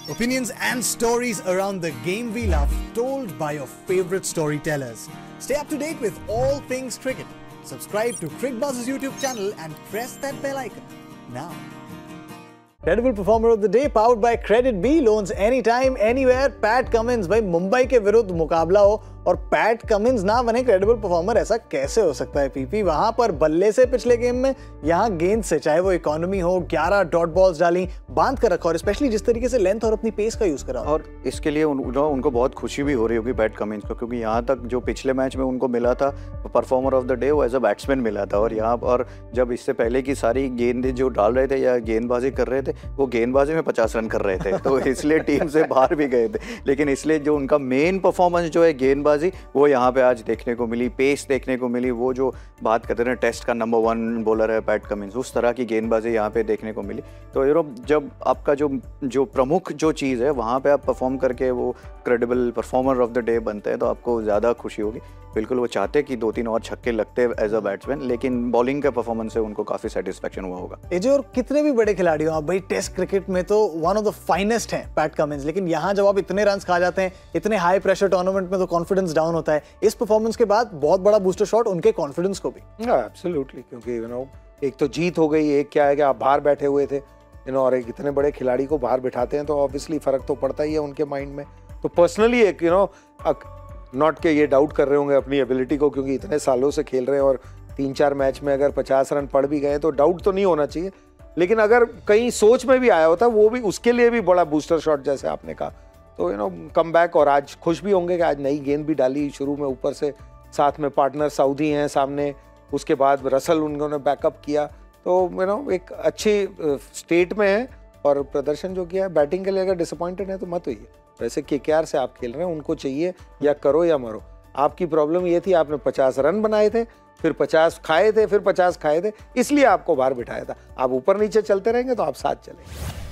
Opinions and stories around the game we love, told by your favorite storytellers. Stay up to date with all things cricket. Subscribe to CricBuzz's YouTube channel and press that bell icon now. Credible performer of the day powered by Credit B, loans anytime, anywhere. PAT Cummins, भाई मुंबई के विरुद्ध मुकाबला हो और PAT Cummins ना बने credible performer, ऐसा कैसे हो सकता है पीपी? वहां पर बल्ले से पिछले गेम में, यहाँ गेंद से, चाहे वो इकोनॉमी हो, 11 डॉट बॉल्स डाली, बांध कर रखा और स्पेशली जिस तरीके से लेंथ और अपनी पेस का यूज करा। और इसके लिए उनको बहुत खुशी भी हो रही होगी पैट कमिंस को, क्योंकि यहाँ तक जो पिछले मैच में उनको मिला था परफॉर्मर ऑफ द डे, वो एज अ बैट्समैन मिला था। और यहाँ पर जब इससे पहले की सारी गेंदें जो डाल रहे थे या गेंदबाजी कर रहे थे, वो गेंदबाजी में 50 रन कर रहे थे, तो इसलिए टीम से बाहर भी गए थे। लेकिन इसलिए जो उनका मेन परफॉर्मेंस जो है गेंदबाजी, वो यहाँ पे आज देखने को मिली, पेस देखने को मिली। वो जो बात करते हैं टेस्ट का नंबर 1 बॉलर है पैट कमिंस, उस तरह की गेंदबाजी यहाँ पे देखने को मिली। तो जब आपका जो प्रमुख जो चीज़ है वहाँ पे आप परफॉर्म करके वो credible performer of the day बनते हैं, तो आपको ज़्यादा खुशी होगी। बिल्कुल वो चाहते कि 2-3 और छक्के लगते एज अ बैट्समैन, लेकिन बॉलिंग के परफॉर्मेंस से उनको काफ़ी सेटिस्फेक्शन हुआ होगा। एजे, और कितने भी बड़े खिलाड़ी हो आप भाई, टेस्ट क्रिकेट में तो वन ऑफ द फाइनेस्ट हैं पैट कमिंस, लेकिन यहाँ जब आप इतने रन खा जाते हैं इतने हाई प्रेशर टूर्नामेंट में, तो कॉन्फिडेंस डाउन होता है। इस परफॉर्मेंस के बाद बहुत बड़ा बूस्टर शॉट उनके कॉन्फिडेंस को भी। एब्सोल्युटली, क्योंकि एक तो जीत हो गई, एक क्या है कि आप बाहर बैठे हुए थे, और एक इतने बड़े खिलाड़ी को बाहर बिठाते हैं तो ऑब्वियसली फर्क तो पड़ता ही है उनके माइंड में। तो पर्सनली एक नॉट के ये डाउट कर रहे होंगे अपनी एबिलिटी को, क्योंकि इतने सालों से खेल रहे हैं और 3-4 मैच में अगर 50 रन पड़ भी गए तो डाउट तो नहीं होना चाहिए। लेकिन अगर कहीं सोच में भी आया होता, वो भी उसके लिए भी बड़ा बूस्टर शॉट जैसे आपने कहा, तो कम बैक। और आज खुश भी होंगे कि आज नई गेंद भी डाली शुरू में, ऊपर से साथ में पार्टनर सऊदी हैं सामने, उसके बाद रसल उन्होंने बैकअप किया, तो एक अच्छी स्टेट में है। और प्रदर्शन जो किया है बैटिंग के लिए, अगर डिसअपॉइंटेड है तो मत होइए। वैसे केकेआर से आप खेल रहे हैं, उनको चाहिए या करो या मरो। आपकी प्रॉब्लम ये थी, आपने 50 रन बनाए थे, फिर 50 खाए थे, फिर 50 खाए थे, इसलिए आपको बाहर बिठाया था। आप ऊपर नीचे चलते रहेंगे तो आप साथ चलेंगे।